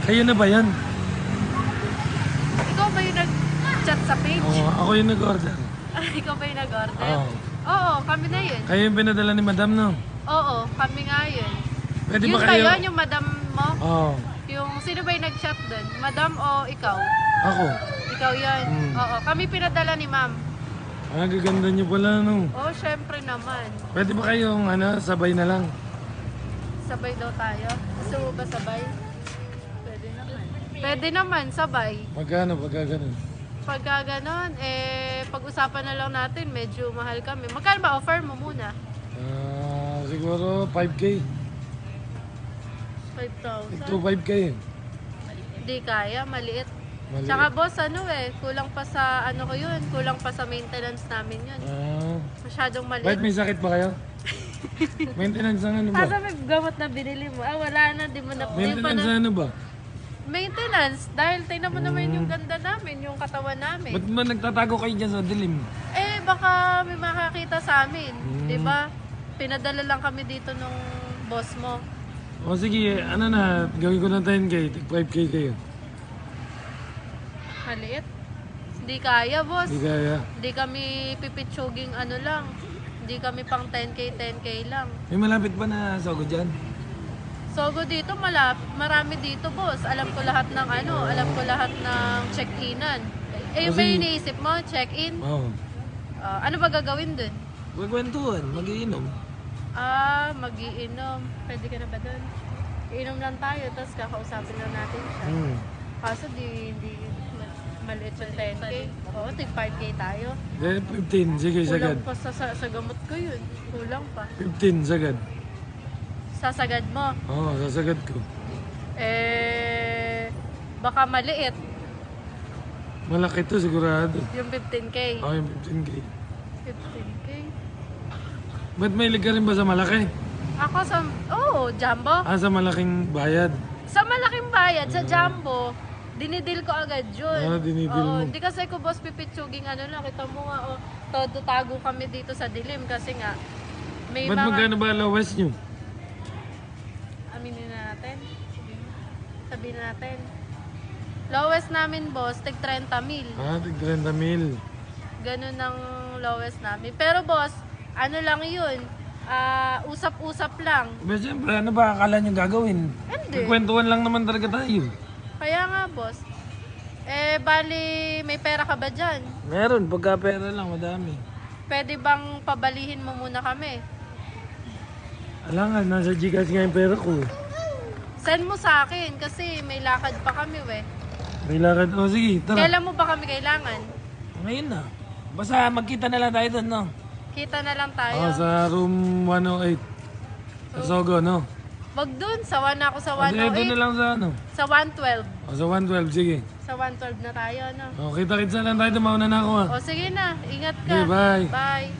Kayo na ba yan? Ikaw ba yung nag-chat sa page? Oo, ako yung nag-order. Ikaw ba yung nag-order? Oo. Oo, kami na yun. Kayo yung pinadala ni madam, no? Oo, kami nga yun. Pwede Yun ba ba kayo? yun, yung madam mo? Oo. Yung sino ba yung nag-chat dun? Madam o ikaw? Ako. Ikaw yun? Oo, kami pinadala ni ma'am. Ah, gaganda niyo pala, no? Oo, syempre naman. Pwede ba kayong, sabay na lang? Sabay daw tayo. Gusto mo ba sabay? Pwede naman. Pwede naman, sabay. Magkano pagka ganun? Pagka ganon, pag-usapan na lang natin, medyo mahal kami. Magkano ba offer mo muna? Siguro 5K. 5,000. 2.5K. Hindi kaya, maliit. Maliit. Tsaka boss, kulang pa sa ano ko yun, kulang pa sa maintenance namin yun. Masyadong Bakit maliit. may sakit ba kayo? Maintenance ang ano ba? Asa may gamot na binili mo? Ah, wala na, di mo na. Maintenance ang ano ba? Maintenance, dahil tingnan mo naman yung ganda namin, yung katawan namin. Ba't ba nagtatago kayo dyan sa dilim? Baka may makakita sa amin, di ba? Pinadala lang kami dito nung boss mo. O sige, gawin ko ng 10K, tig 5K kayo. Maliit. Hindi kaya, boss. Hindi kaya. Hindi kami pipitsuging ano lang. Hindi kami pang 10K, 10K lang. May malapit pa na sogo dyan? Sogo dito, marami dito, boss. Alam ko lahat ng alam ko lahat ng check-inan. Yung ba Kasi- yung iniisip mo, check-in? Oo. Ano ba gagawin dun? Magkwentuhan, magiinom. Magiinom. Pwede ka na ba dun? Iinom lang tayo, tapos kakausapin lang natin siya. Kaso hindi maliit yung 10K. Oo, tig 5K tayo. 15, sige, sagad. Kulang pa sa gamot ko yun. Kulang pa. 15, sagad. Sasagad mo. Oo, sasagad ko. Baka maliit. Malaki to sigurado. Yung 15K. Oo, yung 15K. 15K. Ba't may ka rin ba sa malaki? Ako jumbo. Sa malaking bayad. Sa malaking bayad, sa jumbo, dinidil ko agad yun. Dinidil mo. Hindi kasi ko boss pipitsuging lang. Kita mo nga, todo tago kami dito sa dilim kasi nga, may Ba't magkano ba lowest nyo? Aminin na natin. Sabihin na natin. Lowest namin boss, tig 30,000. Tig 30,000. Ganun ang lowest namin. Pero boss, ano lang yun, usap-usap lang. Ba, siyempre, ano ba akala nyo gagawin? Hindi. Kwentuhan lang naman talaga tayo. Kaya nga boss, bali may pera ka ba dyan? Meron, pagka pera lang, madami. Pwede bang pabalihin mo muna kami? Alangan, nasa Gcash nga yung pera ko. Send mo sa akin kasi may lakad pa kami May lakad. O sige, tara. Kailan mo ba kami kailangan? Ngayon na. Basta magkita na lang tayo doon, no? Kita na lang tayo. Sa room 108. Sa Sogo, no? Wag dun, sawa na ako sa Doon na 108. lang sa Sa 112. Sa 112, sige. Sa 112 na tayo, no? Kita-kitsa lang tayo, mauna na ako, ha? O sige na, ingat ka. Okay, bye. Bye.